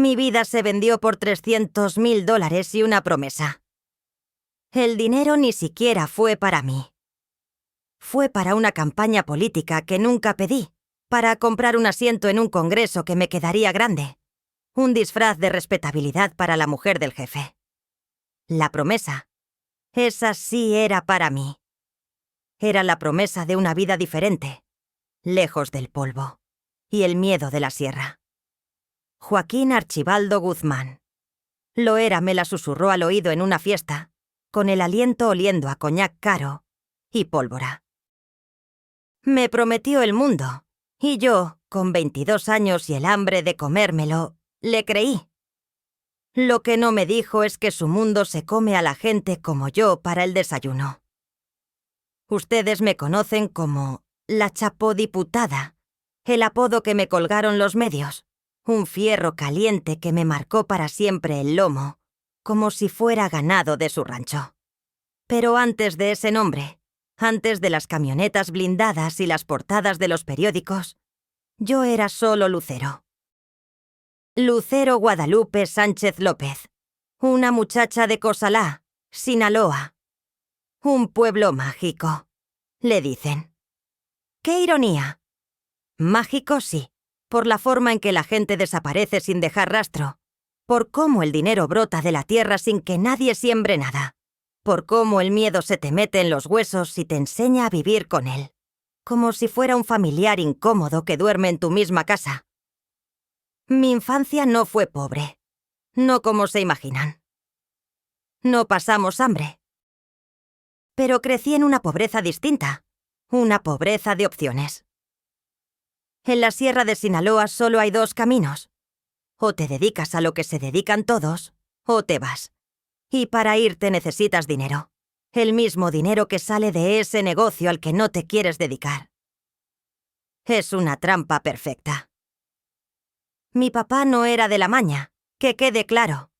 Mi vida se vendió por $300.000 y una promesa. El dinero ni siquiera fue para mí. Fue para una campaña política que nunca pedí, para comprar un asiento en un congreso que me quedaría grande, un disfraz de respetabilidad para la mujer del jefe. La promesa, esa sí era para mí. Era la promesa de una vida diferente, lejos del polvo y el miedo de la sierra. Joaquín Archibaldo Guzmán. Loera me la susurró al oído en una fiesta, con el aliento oliendo a coñac caro y pólvora. Me prometió el mundo, y yo, con 22 años y el hambre de comérmelo, le creí. Lo que no me dijo es que su mundo se come a la gente como yo para el desayuno. Ustedes me conocen como la chapodiputada, el apodo que me colgaron los medios, un fierro caliente que me marcó para siempre el lomo, como si fuera ganado de su rancho. Pero antes de ese nombre, antes de las camionetas blindadas y las portadas de los periódicos, yo era solo Lucero. Lucero Guadalupe Sánchez López, una muchacha de Cosalá, Sinaloa. Un pueblo mágico, le dicen. ¡Qué ironía! Mágico sí, por la forma en que la gente desaparece sin dejar rastro, por cómo el dinero brota de la tierra sin que nadie siembre nada, por cómo el miedo se te mete en los huesos y te enseña a vivir con él, como si fuera un familiar incómodo que duerme en tu misma casa. Mi infancia no fue pobre, no como se imaginan. No pasamos hambre. Pero crecí en una pobreza distinta, una pobreza de opciones. En la sierra de Sinaloa solo hay 2 caminos. O te dedicas a lo que se dedican todos, o te vas. Y para irte necesitas dinero. El mismo dinero que sale de ese negocio al que no te quieres dedicar. Es una trampa perfecta. Mi papá no era de la maña, que quede claro.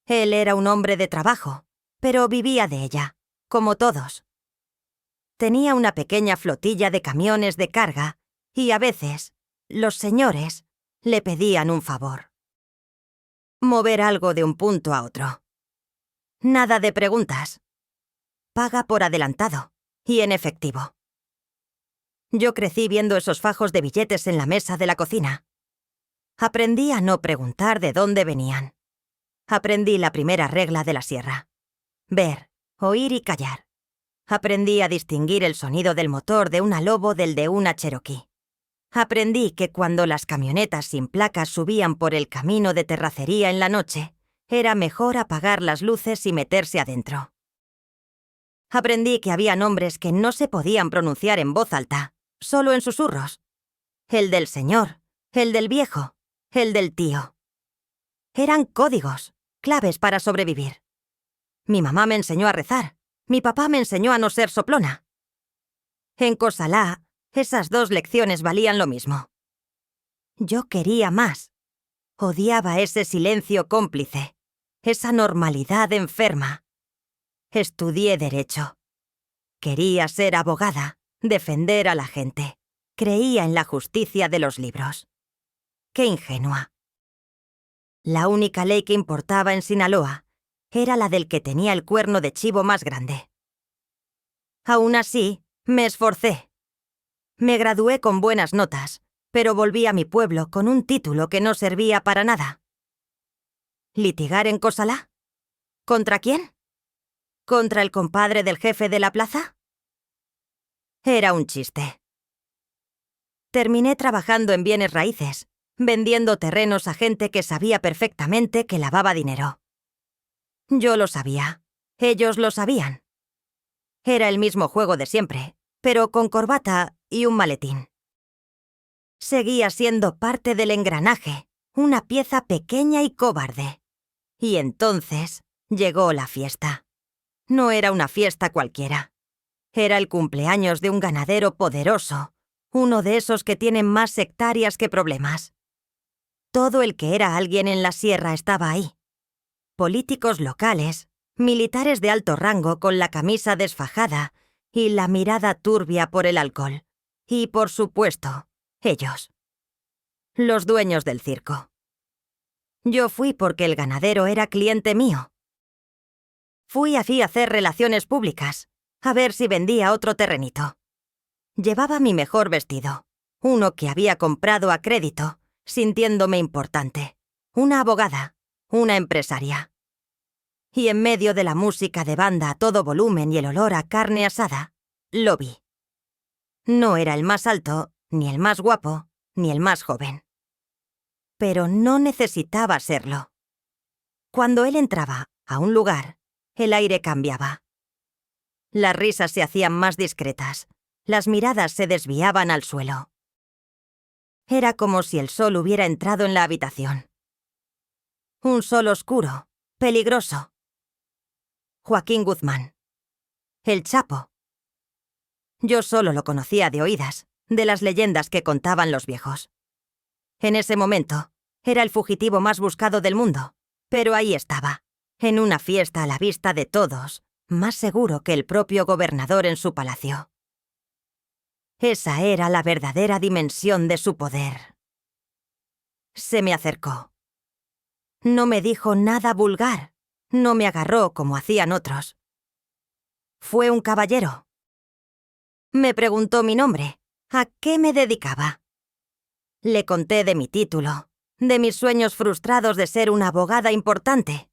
Él era un hombre de trabajo, pero vivía de ella, como todos. Tenía una pequeña flotilla de camiones de carga y a veces, los señores le pedían un favor. Mover algo de un punto a otro. Nada de preguntas. Paga por adelantado y en efectivo. Yo crecí viendo esos fajos de billetes en la mesa de la cocina. Aprendí a no preguntar de dónde venían. Aprendí la primera regla de la sierra. Ver, oír y callar. Aprendí a distinguir el sonido del motor de una Lobo del de una Cherokee. Aprendí que cuando las camionetas sin placas subían por el camino de terracería en la noche, era mejor apagar las luces y meterse adentro. Aprendí que había nombres que no se podían pronunciar en voz alta, solo en susurros. El del señor, el del viejo, el del tío. Eran códigos, claves para sobrevivir. Mi mamá me enseñó a rezar. Mi papá me enseñó a no ser soplona. En Cosalá, esas 2 lecciones valían lo mismo. Yo quería más. Odiaba ese silencio cómplice, esa normalidad enferma. Estudié Derecho. Quería ser abogada, defender a la gente. Creía en la justicia de los libros. Qué ingenua. La única ley que importaba en Sinaloa era la del que tenía el cuerno de chivo más grande. Aún así, me esforcé. Me gradué con buenas notas, pero volví a mi pueblo con un título que no servía para nada. ¿Litigar en Cosalá? ¿Contra quién? ¿Contra el compadre del jefe de la plaza? Era un chiste. Terminé trabajando en bienes raíces, vendiendo terrenos a gente que sabía perfectamente que lavaba dinero. Yo lo sabía. Ellos lo sabían. Era el mismo juego de siempre, pero con corbata y un maletín. Seguía siendo parte del engranaje, una pieza pequeña y cobarde. Y entonces llegó la fiesta. No era una fiesta cualquiera. Era el cumpleaños de un ganadero poderoso, uno de esos que tienen más hectáreas que problemas. Todo el que era alguien en la sierra estaba ahí. Políticos locales, militares de alto rango con la camisa desfajada y la mirada turbia por el alcohol. Y, por supuesto, ellos. Los dueños del circo. Yo fui porque el ganadero era cliente mío. Fui a hacer relaciones públicas, a ver si vendía otro terrenito. Llevaba mi mejor vestido, uno que había comprado a crédito, sintiéndome importante. Una abogada, una empresaria. Y en medio de la música de banda a todo volumen y el olor a carne asada, lo vi. No era el más alto, ni el más guapo, ni el más joven. Pero no necesitaba serlo. Cuando él entraba a un lugar, el aire cambiaba. Las risas se hacían más discretas, las miradas se desviaban al suelo. Era como si el sol hubiera entrado en la habitación. Un sol oscuro, peligroso. Joaquín Guzmán. El Chapo. Yo solo lo conocía de oídas, de las leyendas que contaban los viejos. En ese momento, era el fugitivo más buscado del mundo, pero ahí estaba, en una fiesta a la vista de todos, más seguro que el propio gobernador en su palacio. Esa era la verdadera dimensión de su poder. Se me acercó. No me dijo nada vulgar, no me agarró como hacían otros. Fue un caballero. Me preguntó mi nombre, a qué me dedicaba. Le conté de mi título, de mis sueños frustrados de ser una abogada importante.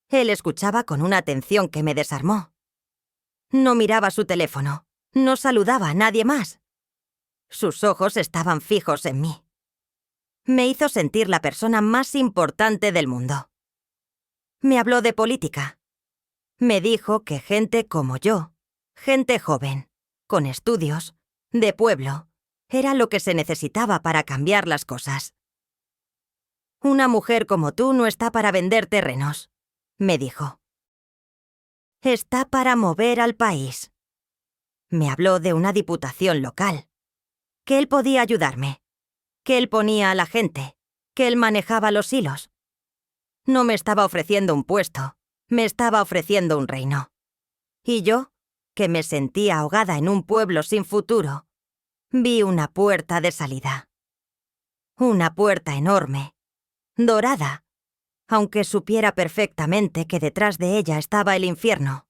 Él escuchaba con una atención que me desarmó. No miraba su teléfono, no saludaba a nadie más. Sus ojos estaban fijos en mí. Me hizo sentir la persona más importante del mundo. Me habló de política. Me dijo que gente como yo, gente joven, con estudios, de pueblo, era lo que se necesitaba para cambiar las cosas. Una mujer como tú no está para vender terrenos, me dijo. Está para mover al país. Me habló de una diputación local, que él podía ayudarme, que él ponía a la gente, que él manejaba los hilos. No me estaba ofreciendo un puesto, me estaba ofreciendo un reino. Y yo, que me sentía ahogada en un pueblo sin futuro, vi una puerta de salida. Una puerta enorme, dorada, aunque supiera perfectamente que detrás de ella estaba el infierno.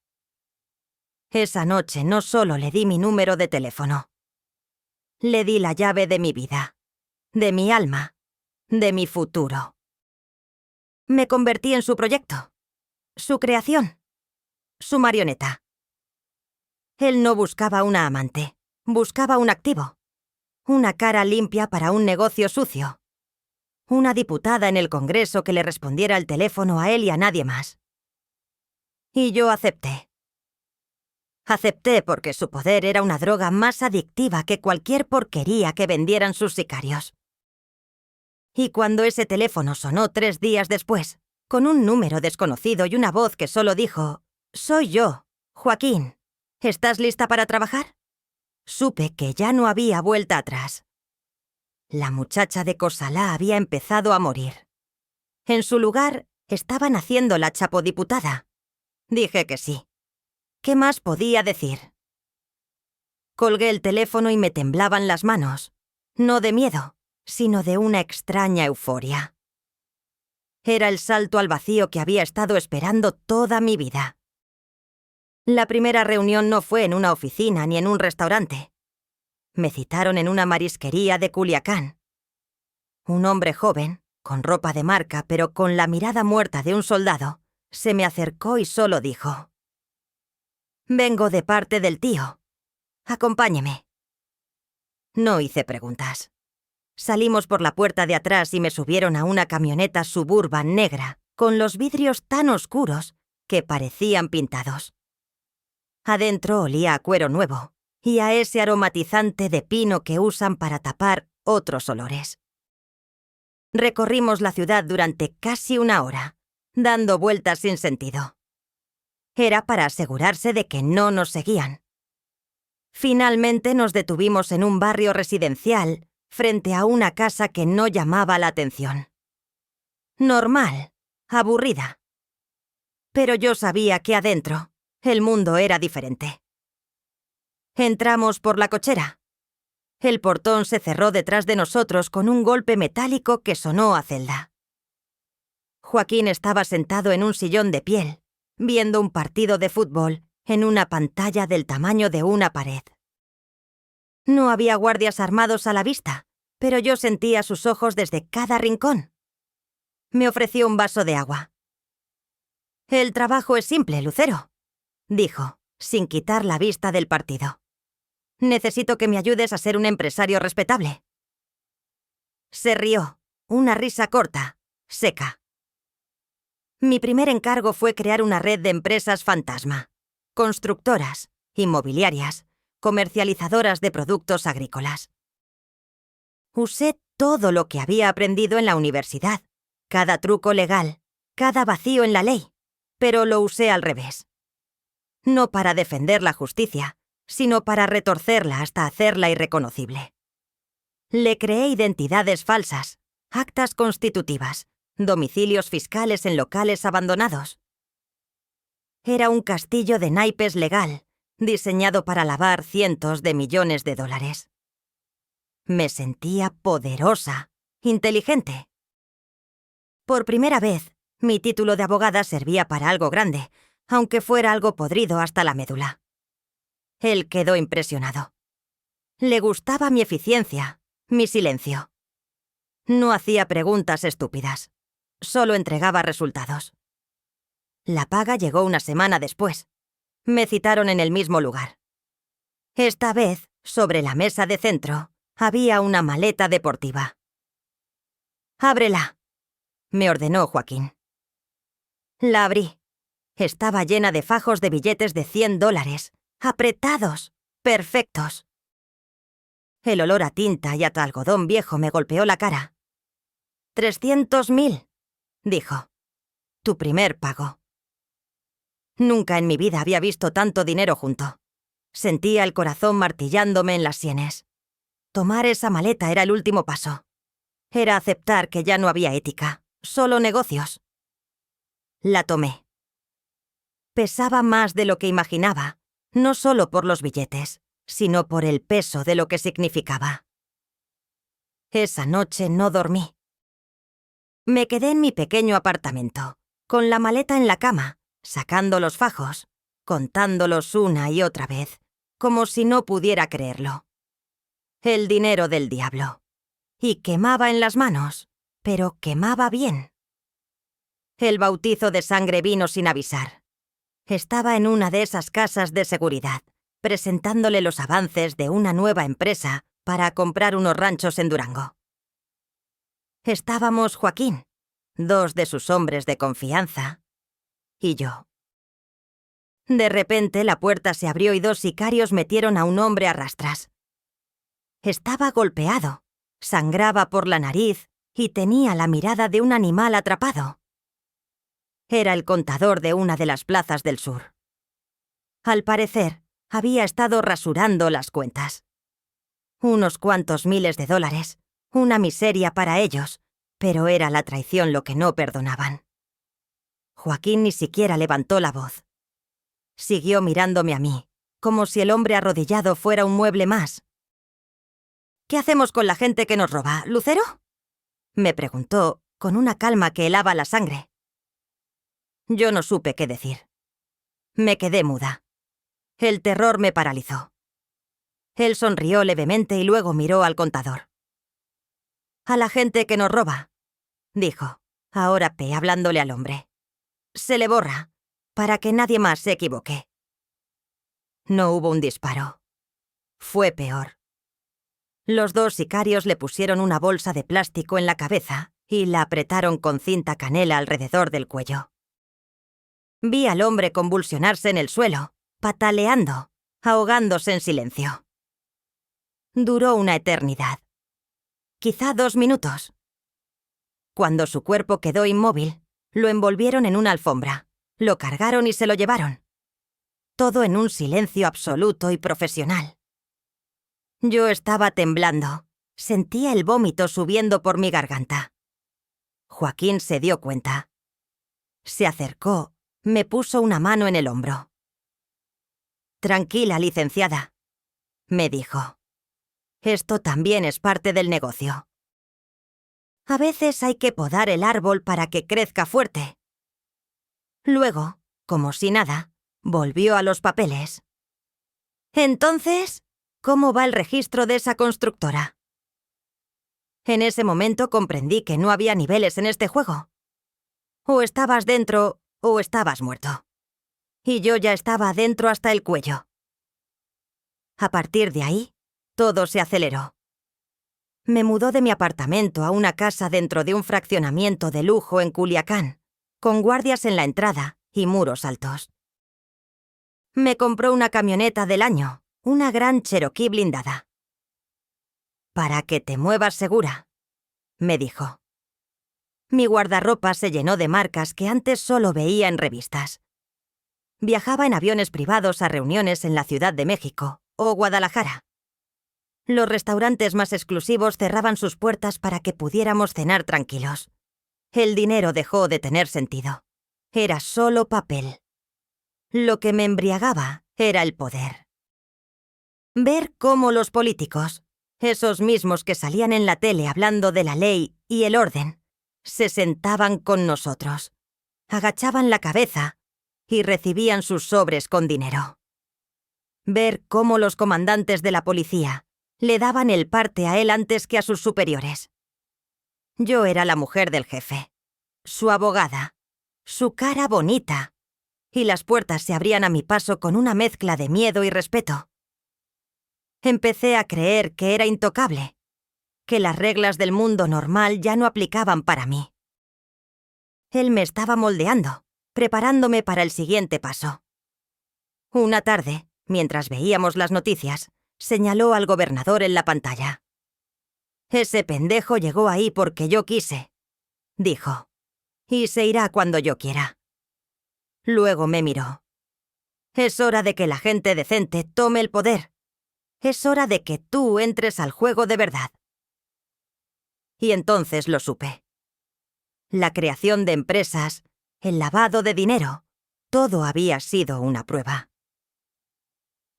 Esa noche no solo le di mi número de teléfono, le di la llave de mi vida, de mi alma, de mi futuro. Me convertí en su proyecto, su creación, su marioneta. Él no buscaba una amante, buscaba un activo, una cara limpia para un negocio sucio, una diputada en el Congreso que le respondiera al teléfono a él y a nadie más. Y yo acepté. Acepté porque su poder era una droga más adictiva que cualquier porquería que vendieran sus sicarios. Y cuando ese teléfono sonó 3 días después, con un número desconocido y una voz que solo dijo, «Soy yo, Joaquín, ¿estás lista para trabajar?», supe que ya no había vuelta atrás. La muchacha de Cosalá había empezado a morir. En su lugar estaba naciendo la chapodiputada. Dije que sí. ¿Qué más podía decir? Colgué el teléfono y me temblaban las manos, no de miedo, sino de una extraña euforia. Era el salto al vacío que había estado esperando toda mi vida. La primera reunión no fue en una oficina ni en un restaurante. Me citaron en una marisquería de Culiacán. Un hombre joven, con ropa de marca pero con la mirada muerta de un soldado, se me acercó y solo dijo: «Vengo de parte del tío. Acompáñeme». No hice preguntas. Salimos por la puerta de atrás y me subieron a una camioneta Suburban negra, con los vidrios tan oscuros que parecían pintados. Adentro olía a cuero nuevo y a ese aromatizante de pino que usan para tapar otros olores. Recorrimos la ciudad durante casi 1 hora, dando vueltas sin sentido. Era para asegurarse de que no nos seguían. Finalmente nos detuvimos en un barrio residencial frente a una casa que no llamaba la atención. Normal, aburrida. Pero yo sabía que adentro el mundo era diferente. Entramos por la cochera. El portón se cerró detrás de nosotros con un golpe metálico que sonó a celda. Joaquín estaba sentado en un sillón de piel, viendo un partido de fútbol en una pantalla del tamaño de una pared. No había guardias armados a la vista, pero yo sentía sus ojos desde cada rincón. Me ofreció un vaso de agua. «El trabajo es simple, Lucero», dijo, sin quitar la vista del partido. «Necesito que me ayudes a ser un empresario respetable». Se rió, una risa corta, seca. Mi primer encargo fue crear una red de empresas fantasma, constructoras, inmobiliarias, comercializadoras de productos agrícolas. Usé todo lo que había aprendido en la universidad, cada truco legal, cada vacío en la ley, pero lo usé al revés. No para defender la justicia, sino para retorcerla hasta hacerla irreconocible. Le creé identidades falsas, actas constitutivas, domicilios fiscales en locales abandonados. Era un castillo de naipes legal, diseñado para lavar cientos de millones de dólares. Me sentía poderosa, inteligente. Por primera vez, mi título de abogada servía para algo grande, aunque fuera algo podrido hasta la médula. Él quedó impresionado. Le gustaba mi eficiencia, mi silencio. No hacía preguntas estúpidas. Solo entregaba resultados. La paga llegó una semana después. Me citaron en el mismo lugar. Esta vez, sobre la mesa de centro, había una maleta deportiva. «Ábrela», me ordenó Joaquín. La abrí. Estaba llena de fajos de billetes de $100, apretados, perfectos. El olor a tinta y a algodón viejo me golpeó la cara. «300.000», dijo. «Tu primer pago». Nunca en mi vida había visto tanto dinero junto. Sentía el corazón martillándome en las sienes. Tomar esa maleta era el último paso. Era aceptar que ya no había ética, solo negocios. La tomé. Pesaba más de lo que imaginaba, no solo por los billetes, sino por el peso de lo que significaba. Esa noche no dormí. Me quedé en mi pequeño apartamento, con la maleta en la cama, sacando los fajos, contándolos una y otra vez, como si no pudiera creerlo. El dinero del diablo. Y quemaba en las manos, pero quemaba bien. El bautizo de sangre vino sin avisar. Estaba en una de esas casas de seguridad, presentándole los avances de una nueva empresa para comprar unos ranchos en Durango. Estábamos Joaquín, dos de sus hombres de confianza, y yo. De repente la puerta se abrió y dos sicarios metieron a un hombre a rastras. Estaba golpeado, sangraba por la nariz y tenía la mirada de un animal atrapado. Era el contador de una de las plazas del sur. Al parecer, había estado rasurando las cuentas. Unos cuantos miles de dólares, una miseria para ellos, pero era la traición lo que no perdonaban. Joaquín ni siquiera levantó la voz. Siguió mirándome a mí, como si el hombre arrodillado fuera un mueble más. «¿Qué hacemos con la gente que nos roba, Lucero?», me preguntó, con una calma que helaba la sangre. Yo no supe qué decir. Me quedé muda. El terror me paralizó. Él sonrió levemente y luego miró al contador. «A la gente que nos roba», dijo, ahora hablándole al hombre. «Se le borra, para que nadie más se equivoque». No hubo un disparo. Fue peor. Los dos sicarios le pusieron una bolsa de plástico en la cabeza y la apretaron con cinta canela alrededor del cuello. Vi al hombre convulsionarse en el suelo, pataleando, ahogándose en silencio. Duró una eternidad. Quizá 2 minutos. Cuando su cuerpo quedó inmóvil, lo envolvieron en una alfombra, lo cargaron y se lo llevaron. Todo en un silencio absoluto y profesional. Yo estaba temblando. Sentía el vómito subiendo por mi garganta. Joaquín se dio cuenta. Se acercó, me puso una mano en el hombro. «Tranquila, licenciada», me dijo. «Esto también es parte del negocio». A veces hay que podar el árbol para que crezca fuerte. Luego, como si nada, volvió a los papeles. Entonces, ¿cómo va el registro de esa constructora? En ese momento comprendí que no había niveles en este juego. O estabas dentro o estabas muerto. Y yo ya estaba dentro hasta el cuello. A partir de ahí, todo se aceleró. Me mudó de mi apartamento a una casa dentro de un fraccionamiento de lujo en Culiacán, con guardias en la entrada y muros altos. Me compró una camioneta del año, una gran Cherokee blindada. «Para que te muevas segura», me dijo. Mi guardarropa se llenó de marcas que antes solo veía en revistas. Viajaba en aviones privados a reuniones en la Ciudad de México o Guadalajara. Los restaurantes más exclusivos cerraban sus puertas para que pudiéramos cenar tranquilos. El dinero dejó de tener sentido. Era solo papel. Lo que me embriagaba era el poder. Ver cómo los políticos, esos mismos que salían en la tele hablando de la ley y el orden, se sentaban con nosotros, agachaban la cabeza y recibían sus sobres con dinero. Ver cómo los comandantes de la policía le daban el parte a él antes que a sus superiores. Yo era la mujer del jefe, su abogada, su cara bonita, y las puertas se abrían a mi paso con una mezcla de miedo y respeto. Empecé a creer que era intocable, que las reglas del mundo normal ya no aplicaban para mí. Él me estaba moldeando, preparándome para el siguiente paso. Una tarde, mientras veíamos las noticias, señaló al gobernador en la pantalla. «Ese pendejo llegó ahí porque yo quise», dijo, «y se irá cuando yo quiera». Luego me miró. «Es hora de que la gente decente tome el poder. Es hora de que tú entres al juego de verdad». Y entonces lo supe. La creación de empresas, el lavado de dinero, todo había sido una prueba.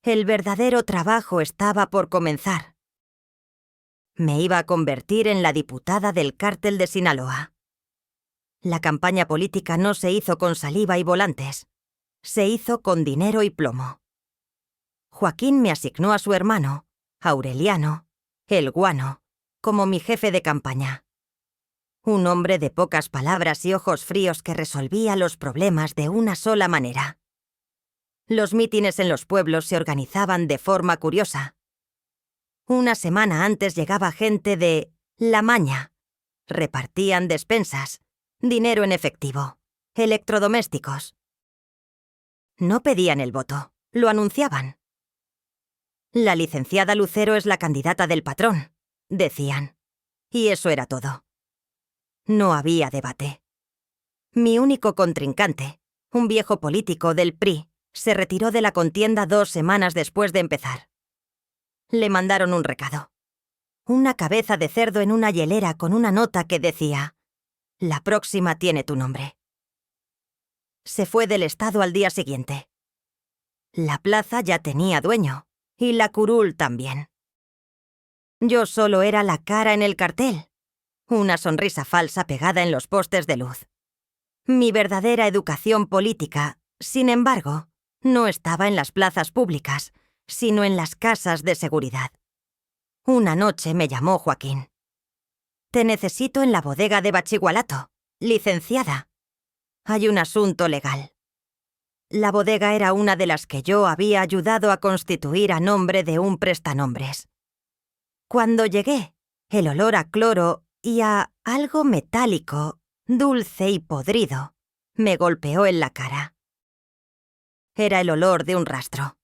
El verdadero trabajo estaba por comenzar. Me iba a convertir en la diputada del cártel de Sinaloa. La campaña política no se hizo con saliva y volantes. Se hizo con dinero y plomo. Joaquín me asignó a su hermano, Aureliano, el Guano, como mi jefe de campaña. Un hombre de pocas palabras y ojos fríos que resolvía los problemas de una sola manera. Los mítines en los pueblos se organizaban de forma curiosa. Una semana antes llegaba gente de La Maña. Repartían despensas, dinero en efectivo, electrodomésticos. No pedían el voto, lo anunciaban. «La licenciada Lucero es la candidata del patrón», decían. Y eso era todo. No había debate. Mi único contrincante, un viejo político del PRI, se retiró de la contienda 2 semanas después de empezar. Le mandaron un recado. Una cabeza de cerdo en una hielera con una nota que decía: «La próxima tiene tu nombre». Se fue del estado al día siguiente. La plaza ya tenía dueño, y la curul también. Yo solo era la cara en el cartel, una sonrisa falsa pegada en los postes de luz. Mi verdadera educación política, sin embargo, no estaba en las plazas públicas, sino en las casas de seguridad. Una noche me llamó Joaquín. «Te necesito en la bodega de Bachigualato, licenciada. Hay un asunto legal». La bodega era una de las que yo había ayudado a constituir a nombre de un prestanombres. Cuando llegué, el olor a cloro y a algo metálico, dulce y podrido, me golpeó en la cara. Era el olor de un rastro.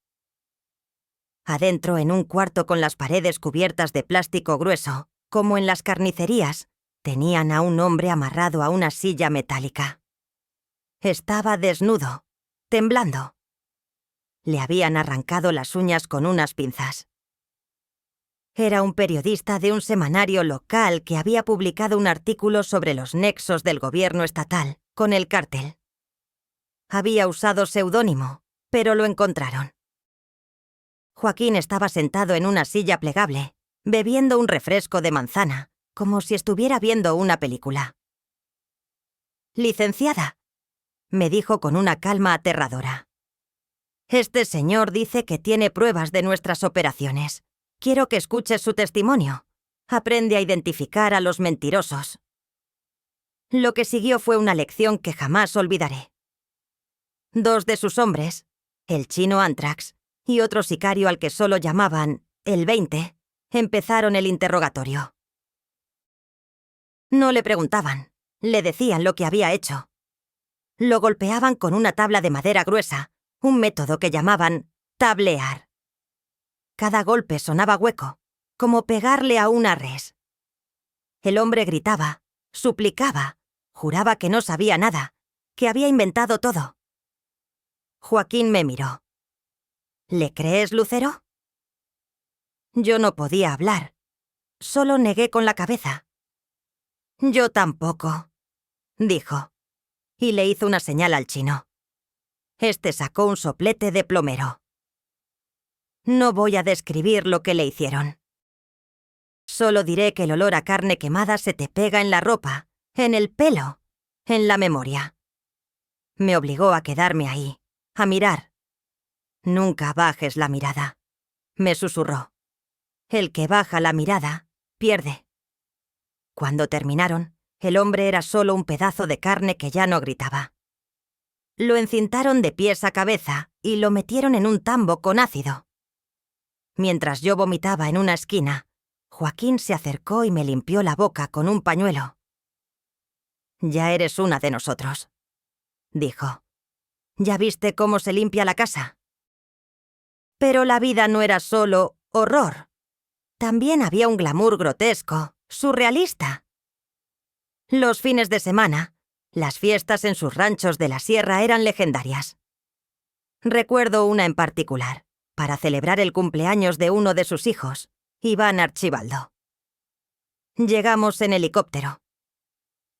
Adentro, en un cuarto con las paredes cubiertas de plástico grueso, como en las carnicerías, tenían a un hombre amarrado a una silla metálica. Estaba desnudo, temblando. Le habían arrancado las uñas con unas pinzas. Era un periodista de un semanario local que había publicado un artículo sobre los nexos del gobierno estatal con el cártel. Había usado seudónimo, pero lo encontraron. Joaquín estaba sentado en una silla plegable, bebiendo un refresco de manzana, como si estuviera viendo una película. «Licenciada», me dijo con una calma aterradora. «Este señor dice que tiene pruebas de nuestras operaciones. Quiero que escuches su testimonio. Aprende a identificar a los mentirosos». Lo que siguió fue una lección que jamás olvidaré. 2 de sus hombres, el chino Anthrax y otro sicario al que solo llamaban el 20, empezaron el interrogatorio. No le preguntaban, le decían lo que había hecho. Lo golpeaban con una tabla de madera gruesa, un método que llamaban tablear. Cada golpe sonaba hueco, como pegarle a una res. El hombre gritaba, suplicaba, juraba que no sabía nada, que había inventado todo. Joaquín me miró. «¿Le crees, Lucero?» Yo no podía hablar. Solo negué con la cabeza. «Yo tampoco», dijo, y le hizo una señal al chino. Este sacó un soplete de plomero. No voy a describir lo que le hicieron. Solo diré que el olor a carne quemada se te pega en la ropa, en el pelo, en la memoria. Me obligó a quedarme ahí, a mirar. «Nunca bajes la mirada», me susurró. «El que baja la mirada, pierde». Cuando terminaron, el hombre era solo un pedazo de carne que ya no gritaba. Lo encintaron de pies a cabeza y lo metieron en un tambo con ácido. Mientras yo vomitaba en una esquina, Joaquín se acercó y me limpió la boca con un pañuelo. «Ya eres una de nosotros», dijo. «¿Ya viste cómo se limpia la casa?» Pero la vida no era solo horror. También había un glamour grotesco, surrealista. Los fines de semana, las fiestas en sus ranchos de la sierra eran legendarias. Recuerdo una en particular, para celebrar el cumpleaños de uno de sus hijos, Iván Archibaldo. Llegamos en helicóptero.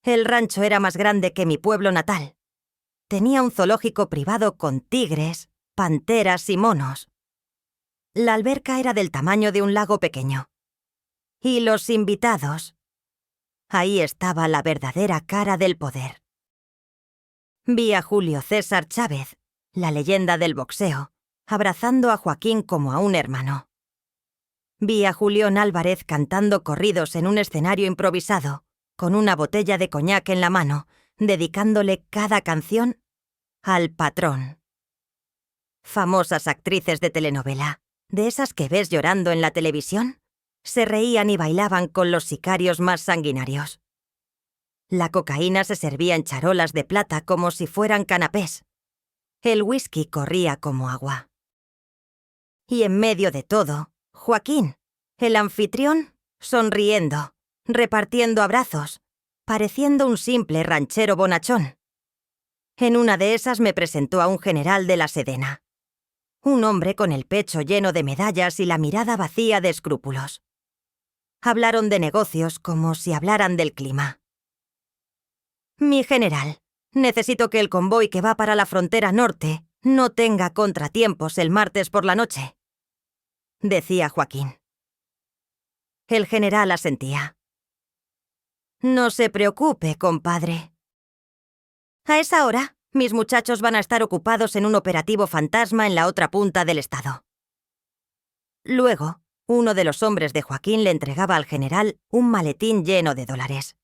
El rancho era más grande que mi pueblo natal. Tenía un zoológico privado con tigres, panteras y monos. La alberca era del tamaño de un lago pequeño. Y los invitados. Ahí estaba la verdadera cara del poder. Vi a Julio César Chávez, la leyenda del boxeo, abrazando a Joaquín como a un hermano. Vi a Julián Álvarez cantando corridos en un escenario improvisado, con una botella de coñac en la mano, dedicándole cada canción al patrón. Famosas actrices de telenovela, de esas que ves llorando en la televisión, se reían y bailaban con los sicarios más sanguinarios. La cocaína se servía en charolas de plata como si fueran canapés. El whisky corría como agua. Y en medio de todo, Joaquín, el anfitrión, sonriendo, repartiendo abrazos, pareciendo un simple ranchero bonachón. En una de esas me presentó a un general de la Sedena. Un hombre con el pecho lleno de medallas y la mirada vacía de escrúpulos. Hablaron de negocios como si hablaran del clima. «Mi general, necesito que el convoy que va para la frontera norte no tenga contratiempos el martes por la noche», decía Joaquín. El general asentía. «No se preocupe, compadre. A esa hora, mis muchachos van a estar ocupados en un operativo fantasma en la otra punta del estado». Luego, uno de los hombres de Joaquín le entregaba al general un maletín lleno de dólares.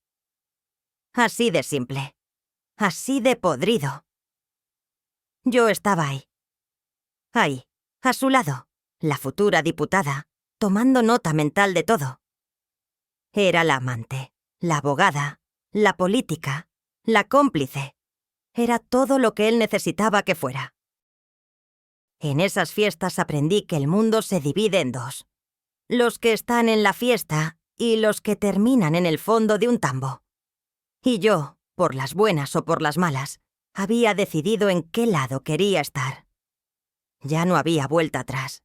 Así de simple. Así de podrido. Yo estaba ahí. Ahí, a su lado, la futura diputada, tomando nota mental de todo. Era la amante, la abogada, la política, la cómplice. Era todo lo que él necesitaba que fuera. En esas fiestas aprendí que el mundo se divide en dos: los que están en la fiesta y los que terminan en el fondo de un tambo. Y yo, por las buenas o por las malas, había decidido en qué lado quería estar. Ya no había vuelta atrás.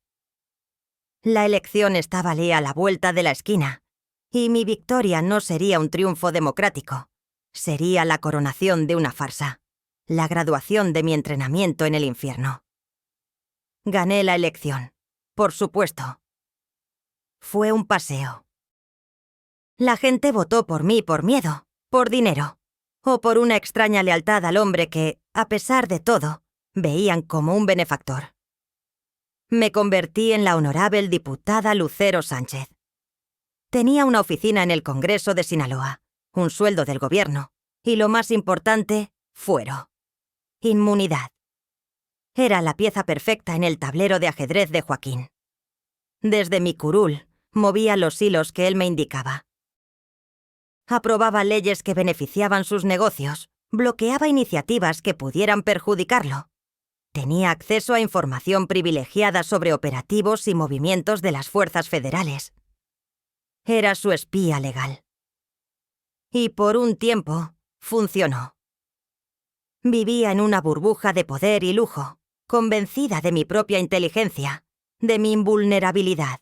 La elección estaba a la vuelta de la esquina, y mi victoria no sería un triunfo democrático. Sería la coronación de una farsa, la graduación de mi entrenamiento en el infierno. Gané la elección, por supuesto. Fue un paseo. La gente votó por mí por miedo, por dinero, o por una extraña lealtad al hombre que, a pesar de todo, veían como un benefactor. Me convertí en la honorable diputada Lucero Sánchez. Tenía una oficina en el Congreso de Sinaloa, un sueldo del gobierno, y lo más importante, fuero. Inmunidad. Era la pieza perfecta en el tablero de ajedrez de Joaquín. Desde mi curul, movía los hilos que él me indicaba. Aprobaba leyes que beneficiaban sus negocios, bloqueaba iniciativas que pudieran perjudicarlo. Tenía acceso a información privilegiada sobre operativos y movimientos de las fuerzas federales. Era su espía legal. Y por un tiempo, funcionó. Vivía en una burbuja de poder y lujo, convencida de mi propia inteligencia, de mi invulnerabilidad.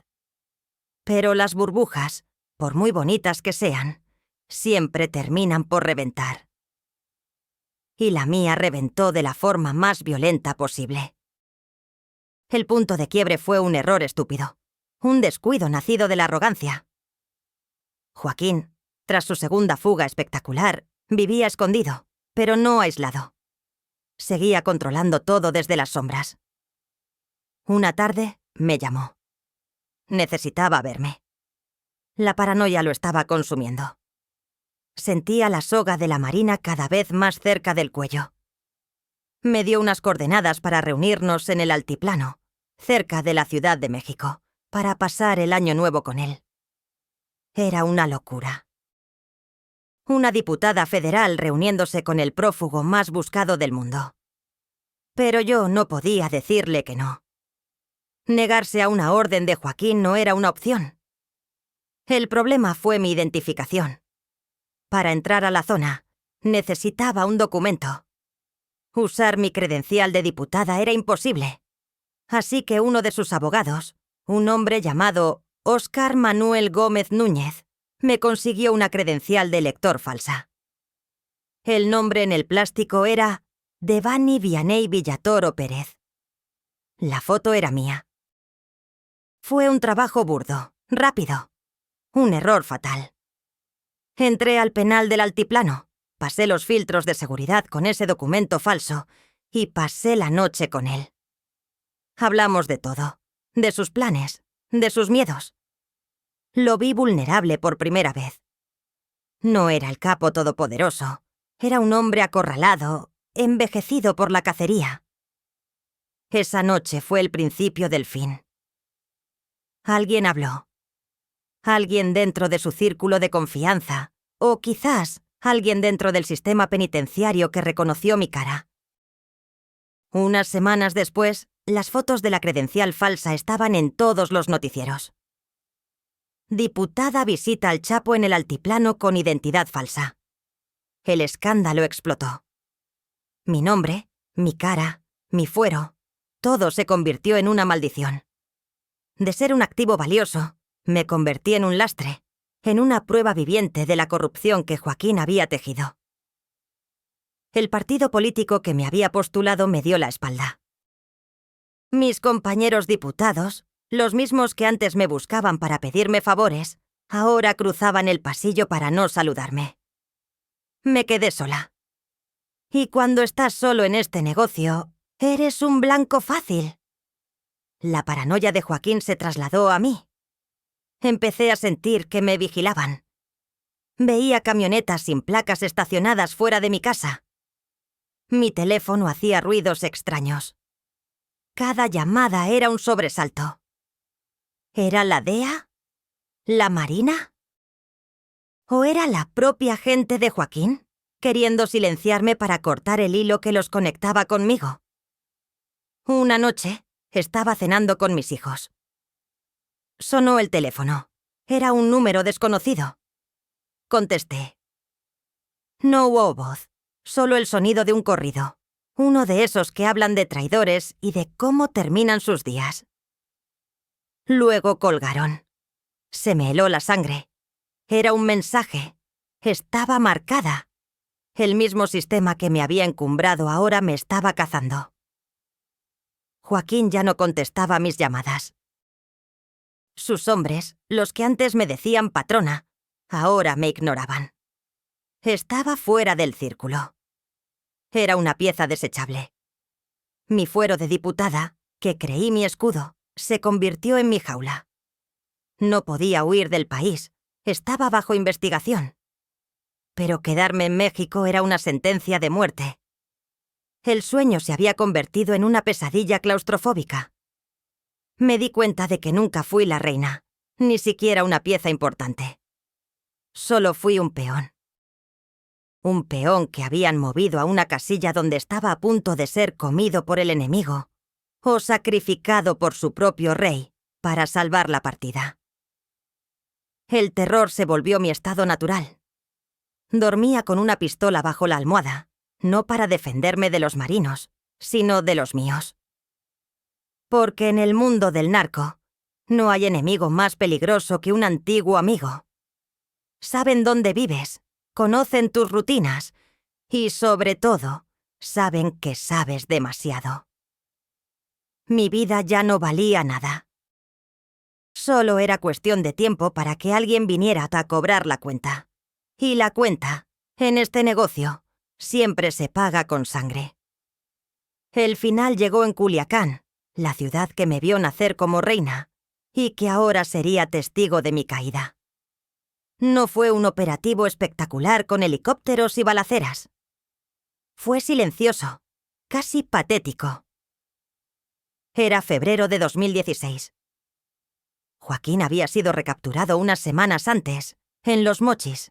Pero las burbujas, por muy bonitas que sean, siempre terminan por reventar. Y la mía reventó de la forma más violenta posible. El punto de quiebre fue un error estúpido, un descuido nacido de la arrogancia. Joaquín, tras su segunda fuga espectacular, vivía escondido, pero no aislado. Seguía controlando todo desde las sombras. Una tarde me llamó. Necesitaba verme. La paranoia lo estaba consumiendo. Sentía la soga de la Marina cada vez más cerca del cuello. Me dio unas coordenadas para reunirnos en el altiplano, cerca de la Ciudad de México, para pasar el año nuevo con él. Era una locura. Una diputada federal reuniéndose con el prófugo más buscado del mundo. Pero yo no podía decirle que no. Negarse a una orden de Joaquín no era una opción. El problema fue mi identificación. Para entrar a la zona, necesitaba un documento. Usar mi credencial de diputada era imposible. Así que uno de sus abogados, un hombre llamado Óscar Manuel Gómez Núñez, me consiguió una credencial de elector falsa. El nombre en el plástico era Devani Vianey Villatoro Pérez. La foto era mía. Fue un trabajo burdo, rápido. Un error fatal. Entré al penal del altiplano, pasé los filtros de seguridad con ese documento falso y pasé la noche con él. Hablamos de todo, de sus planes, de sus miedos. Lo vi vulnerable por primera vez. No era el capo todopoderoso, era un hombre acorralado, envejecido por la cacería. Esa noche fue el principio del fin. Alguien habló. Alguien dentro de su círculo de confianza, o quizás alguien dentro del sistema penitenciario que reconoció mi cara. Unas semanas después, las fotos de la credencial falsa estaban en todos los noticieros. Diputada visita al Chapo en el altiplano con identidad falsa. El escándalo explotó. Mi nombre, mi cara, mi fuero, todo se convirtió en una maldición. De ser un activo valioso, me convertí en un lastre, en una prueba viviente de la corrupción que Joaquín había tejido. El partido político que me había postulado me dio la espalda. Mis compañeros diputados, los mismos que antes me buscaban para pedirme favores, ahora cruzaban el pasillo para no saludarme. Me quedé sola. Y cuando estás solo en este negocio, eres un blanco fácil. La paranoia de Joaquín se trasladó a mí. Empecé a sentir que me vigilaban. Veía camionetas sin placas estacionadas fuera de mi casa. Mi teléfono hacía ruidos extraños. Cada llamada era un sobresalto. ¿Era la DEA? ¿La Marina? ¿O era la propia gente de Joaquín, queriendo silenciarme para cortar el hilo que los conectaba conmigo? Una noche, estaba cenando con mis hijos. Sonó el teléfono. Era un número desconocido. Contesté. No hubo voz, solo el sonido de un corrido. Uno de esos que hablan de traidores y de cómo terminan sus días. Luego colgaron. Se me heló la sangre. Era un mensaje. Estaba marcada. El mismo sistema que me había encumbrado ahora me estaba cazando. Joaquín ya no contestaba mis llamadas. Sus hombres, los que antes me decían patrona, Ahora me ignoraban. Estaba fuera del círculo. Era una pieza desechable. Mi fuero de diputada, que creí mi escudo, se convirtió en mi jaula. No podía huir del país. Estaba bajo investigación. Pero quedarme en México era una sentencia de muerte. El sueño se había convertido en una pesadilla claustrofóbica. Me di cuenta de que nunca fui la reina, ni siquiera una pieza importante. Solo fui un peón. Un peón que habían movido a una casilla donde estaba a punto de ser comido por el enemigo o sacrificado por su propio rey para salvar la partida. El terror se volvió mi estado natural. Dormía con una pistola bajo la almohada, no para defenderme de los marinos, sino de los míos. Porque en el mundo del narco no hay enemigo más peligroso que un antiguo amigo. Saben dónde vives, conocen tus rutinas y, sobre todo, saben que sabes demasiado. Mi vida ya no valía nada. Solo era cuestión de tiempo para que alguien viniera a cobrar la cuenta. Y la cuenta, en este negocio, siempre se paga con sangre. El final llegó en Culiacán, la ciudad que me vio nacer como reina y que ahora sería testigo de mi caída. No fue un operativo espectacular con helicópteros y balaceras. Fue silencioso, casi patético. Era febrero de 2016. Joaquín había sido recapturado unas semanas antes, en Los Mochis.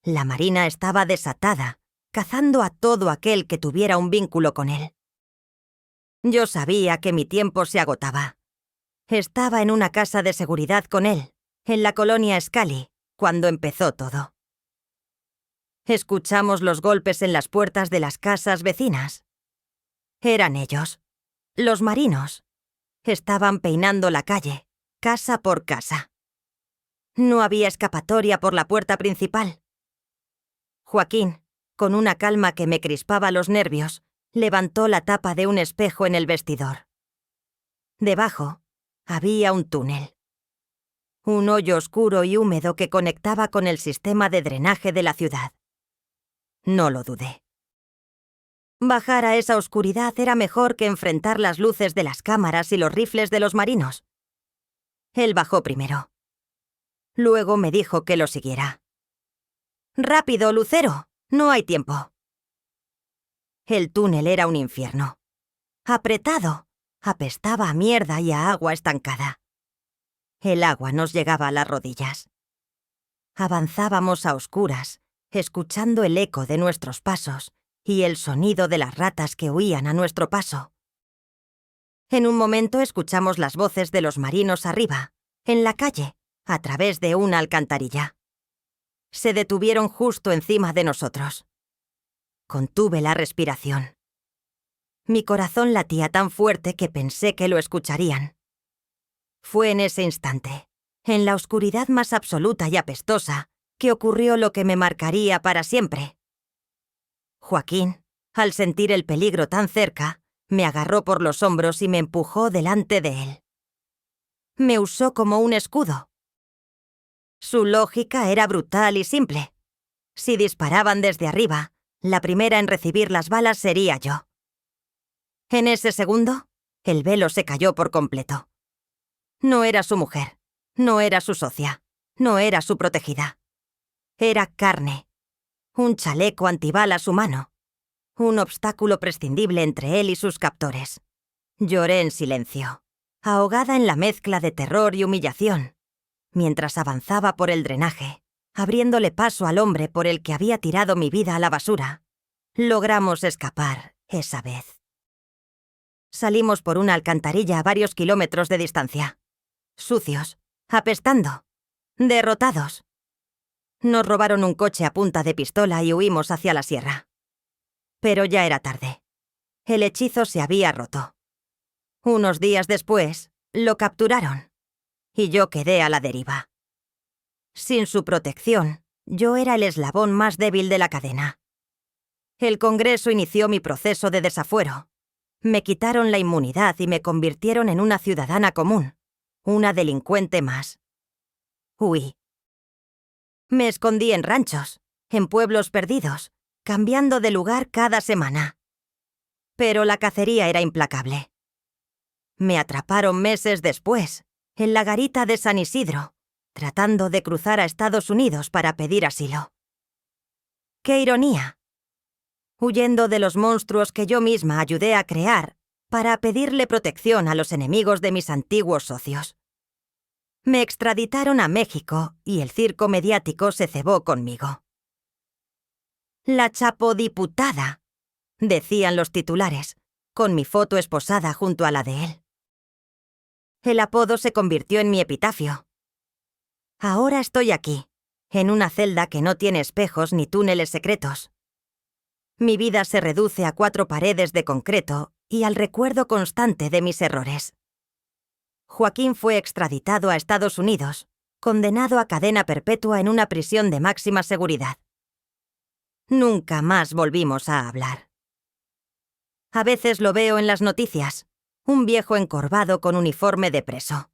La Marina estaba desatada, cazando a todo aquel que tuviera un vínculo con él. Yo sabía que mi tiempo se agotaba. Estaba en una casa de seguridad con él, en la colonia Scali, cuando empezó todo. Escuchamos los golpes en las puertas de las casas vecinas. Eran ellos, los marinos. Estaban peinando la calle, casa por casa. No había escapatoria por la puerta principal. Joaquín, con una calma que me crispaba los nervios, levantó la tapa de un espejo en el vestidor. Debajo había un túnel. Un hoyo oscuro y húmedo que conectaba con el sistema de drenaje de la ciudad. No lo dudé. Bajar a esa oscuridad era mejor que enfrentar las luces de las cámaras y los rifles de los marinos. Él bajó primero. Luego me dijo que lo siguiera. «¡Rápido, Lucero! No hay tiempo». El túnel era un infierno. Apretado, apestaba a mierda y a agua estancada. El agua nos llegaba a las rodillas. Avanzábamos a oscuras, escuchando el eco de nuestros pasos y el sonido de las ratas que huían a nuestro paso. En un momento escuchamos las voces de los marinos arriba, en la calle, a través de una alcantarilla. Se detuvieron justo encima de nosotros. Contuve la respiración. Mi corazón latía tan fuerte que pensé que lo escucharían. Fue en ese instante, en la oscuridad más absoluta y apestosa, que ocurrió lo que me marcaría para siempre. Joaquín, al sentir el peligro tan cerca, me agarró por los hombros y me empujó delante de él. Me usó como un escudo. Su lógica era brutal y simple. Si disparaban desde arriba, la primera en recibir las balas sería yo. En ese segundo, el velo se cayó por completo. No era su mujer, no era su socia, no era su protegida. Era carne, un chaleco antibalas humano, un obstáculo prescindible entre él y sus captores. Lloré en silencio, ahogada en la mezcla de terror y humillación, mientras avanzaba por el drenaje, abriéndole paso al hombre por el que había tirado mi vida a la basura. Logramos escapar esa vez. Salimos por una alcantarilla a varios kilómetros de distancia. Sucios, apestando, derrotados. Nos robaron un coche a punta de pistola y huimos hacia la sierra. Pero ya era tarde. El hechizo se había roto. Unos días después, lo capturaron. Y yo quedé a la deriva. Sin su protección, yo era el eslabón más débil de la cadena. El Congreso inició mi proceso de desafuero. Me quitaron la inmunidad y me convirtieron en una ciudadana común, una delincuente más. Huí. Me escondí en ranchos, en pueblos perdidos, cambiando de lugar cada semana. Pero la cacería era implacable. Me atraparon meses después, en la garita de San Isidro, tratando de cruzar a Estados Unidos para pedir asilo. ¡Qué ironía! Huyendo de los monstruos que yo misma ayudé a crear para pedirle protección a los enemigos de mis antiguos socios. Me extraditaron a México y el circo mediático se cebó conmigo. «La chapodiputada», decían los titulares, con mi foto esposada junto a la de él. El apodo se convirtió en mi epitafio. Ahora estoy aquí, en una celda que no tiene espejos ni túneles secretos. Mi vida se reduce a 4 paredes de concreto y al recuerdo constante de mis errores. Joaquín fue extraditado a Estados Unidos, condenado a cadena perpetua en una prisión de máxima seguridad. Nunca más volvimos a hablar. A veces lo veo en las noticias, un viejo encorvado con uniforme de preso.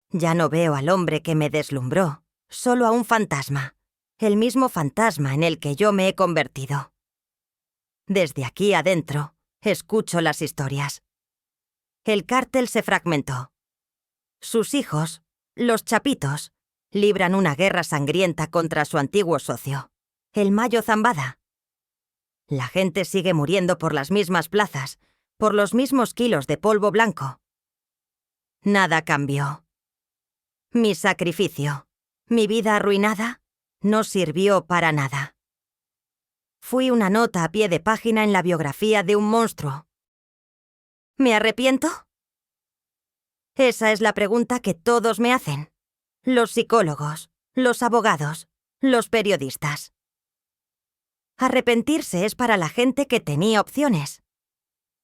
Ya no veo al hombre que me deslumbró, solo a un fantasma, el mismo fantasma en el que yo me he convertido. Desde aquí adentro, escucho las historias. El cártel se fragmentó. Sus hijos, los Chapitos, libran una guerra sangrienta contra su antiguo socio, el Mayo Zambada. La gente sigue muriendo por las mismas plazas, por los mismos kilos de polvo blanco. Nada cambió. Mi sacrificio, mi vida arruinada, no sirvió para nada. Fui una nota a pie de página en la biografía de un monstruo. ¿Me arrepiento? Esa es la pregunta que todos me hacen. Los psicólogos, los abogados, los periodistas. Arrepentirse es para la gente que tenía opciones.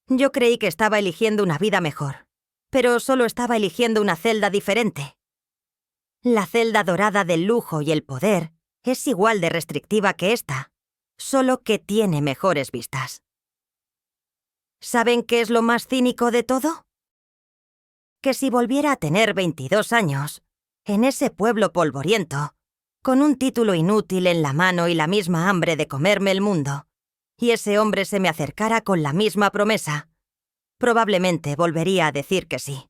Yo creí que estaba eligiendo una vida mejor, pero solo estaba eligiendo una celda diferente. La celda dorada del lujo y el poder es igual de restrictiva que esta, solo que tiene mejores vistas. ¿Saben qué es lo más cínico de todo? Que si volviera a tener 22 años, en ese pueblo polvoriento, con un título inútil en la mano y la misma hambre de comerme el mundo, y ese hombre se me acercara con la misma promesa, probablemente volvería a decir que sí.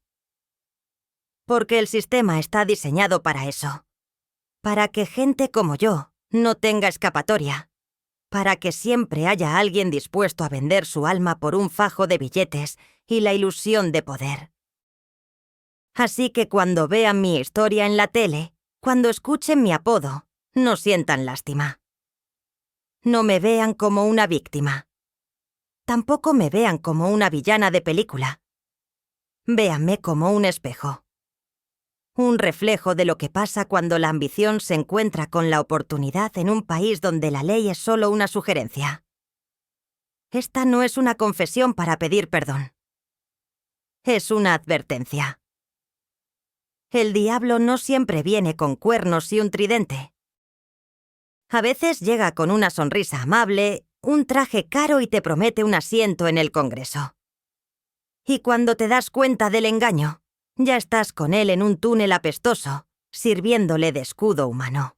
Porque el sistema está diseñado para eso. Para que gente como yo no tenga escapatoria. Para que siempre haya alguien dispuesto a vender su alma por un fajo de billetes y la ilusión de poder. Así que cuando vean mi historia en la tele, cuando escuchen mi apodo, no sientan lástima. No me vean como una víctima. Tampoco me vean como una villana de película. Véanme como un espejo. Un reflejo de lo que pasa cuando la ambición se encuentra con la oportunidad en un país donde la ley es solo una sugerencia. Esta no es una confesión para pedir perdón. Es una advertencia. El diablo no siempre viene con cuernos y un tridente. A veces llega con una sonrisa amable, un traje caro y te promete un asiento en el Congreso. Y cuando te das cuenta del engaño, ya estás con él en un túnel apestoso, sirviéndole de escudo humano.